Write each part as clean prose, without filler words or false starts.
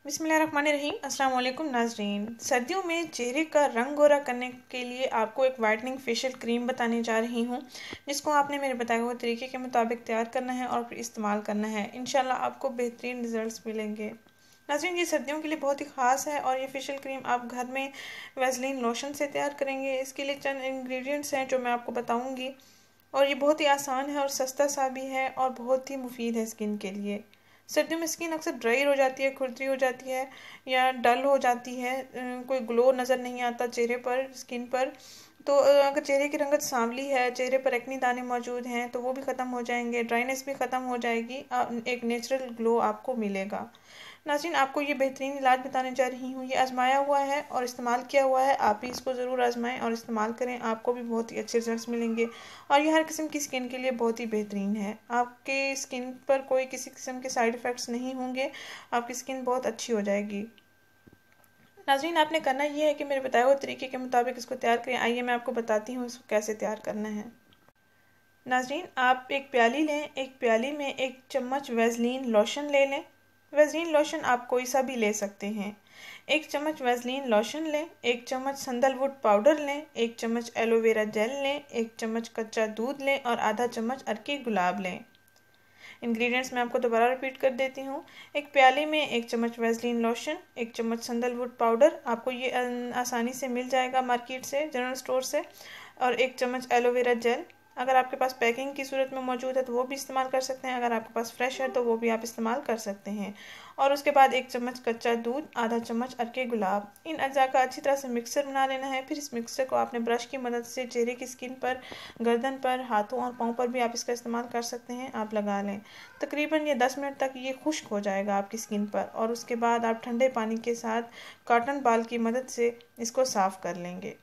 बिस्मिल्लाहिर्रहमानिर्रहीम। अस्सलाम वालेकुम नाज़रीन। सर्दियों में चेहरे का रंग गोरा करने के लिए आपको एक वाइटनिंग फेशियल क्रीम बताने जा रही हूँ, जिसको आपने मेरे बताए हुए तरीके के मुताबिक तैयार करना है और फिर इस्तेमाल करना है। इंशाल्लाह आपको बेहतरीन रिजल्ट्स मिलेंगे। नाज़रीन, ये सर्दियों के लिए बहुत ही ख़ास है और ये फेशियल क्रीम आप घर में वैसलीन लोशन से तैयार करेंगे। इसके लिए चंद इंग्रेडिएंट्स हैं जो मैं आपको बताऊँगी और ये बहुत ही आसान है और सस्ता सा भी है और बहुत ही मुफीद है स्किन के लिए। सर्दियों में स्किन अक्सर ड्राई हो जाती है, खुरदरी हो जाती है या डल हो जाती है, कोई ग्लो नज़र नहीं आता चेहरे पर, स्किन पर। तो अगर चेहरे की रंगत सांवली है, चेहरे पर एक्ने दाने मौजूद हैं तो वो भी ख़त्म हो जाएंगे, ड्राइनेस भी ख़त्म हो जाएगी, एक नेचुरल ग्लो आपको मिलेगा। नाज़रीन, आपको ये बेहतरीन इलाज बताने जा रही हूँ। ये आजमाया हुआ है और इस्तेमाल किया हुआ है। आप भी इसको ज़रूर आजमाएं और इस्तेमाल करें, आपको भी बहुत ही अच्छे रिजल्ट्स मिलेंगे और ये हर किस्म की स्किन के लिए बहुत ही बेहतरीन है। आपके स्किन पर कोई किसी किस्म के साइड इफ़ेक्ट्स नहीं होंगे, आपकी स्किन बहुत अच्छी हो जाएगी। नाज़रीन, आपने करना ये है कि मेरे बताए हुए तरीके के मुताबिक इसको तैयार करें। आइए मैं आपको बताती हूँ इसको कैसे तैयार करना है। नाज़रीन, आप एक प्याली लें, एक प्याली में 1 चम्मच वैसलीन लोशन ले लें। वैसलीन लोशन आप कोई सा भी ले सकते हैं। 1 चम्मच वैसलीन लोशन लें, 1 चम्मच संदलवुड पाउडर लें, 1 चम्मच एलोवेरा जेल लें, 1 चम्मच कच्चा दूध लें और आधा चम्मच अरकी गुलाब लें। इंग्रेडिएंट्स मैं आपको दोबारा रिपीट कर देती हूँ। एक प्याली में 1 चम्मच वैसलीन लोशन, 1 चम्मच संदलवुड पाउडर, आपको ये आसानी से मिल जाएगा मार्केट से, जनरल स्टोर से, और 1 चम्मच एलोवेरा जेल। अगर आपके पास पैकिंग की सूरत में मौजूद है तो वो भी इस्तेमाल कर सकते हैं, अगर आपके पास फ्रेश है तो वो भी आप इस्तेमाल कर सकते हैं। और उसके बाद 1 चम्मच कच्चा दूध, आधा चम्मच अरके गुलाब। इन अज्जा का अच्छी तरह से मिक्सर बना लेना है। फिर इस मिक्सर को आपने ब्रश की मदद से चेहरे की स्किन पर, गर्दन पर, हाथों और पाँव पर भी आप इसका इस्तेमाल कर सकते हैं, आप लगा लें। तकरीबन ये 10 मिनट तक ये खुश्क हो जाएगा आपकी स्किन पर और उसके बाद आप ठंडे पानी के साथ कॉटन बाल की मदद से इसको साफ़ कर लेंगे।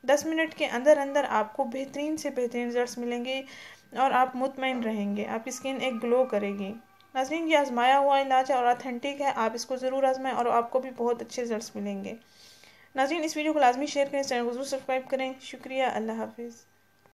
10 मिनट के अंदर अंदर आपको बेहतरीन से बेहतरीन रिजल्ट्स मिलेंगे और आप मुतमईन रहेंगे, आपकी स्किन एक ग्लो करेगी। नाज़रीन, ये आजमाया हुआ इलाज है और ऑथेंटिक है, आप इसको ज़रूर आजमाएं और आपको भी बहुत अच्छे रिजल्ट्स मिलेंगे। नाज़रीन, इस वीडियो को लाजमी शेयर करें, चैनल को ज़रूर सब्सक्राइब करें। शुक्रिया, अल्लाह हाफिज़।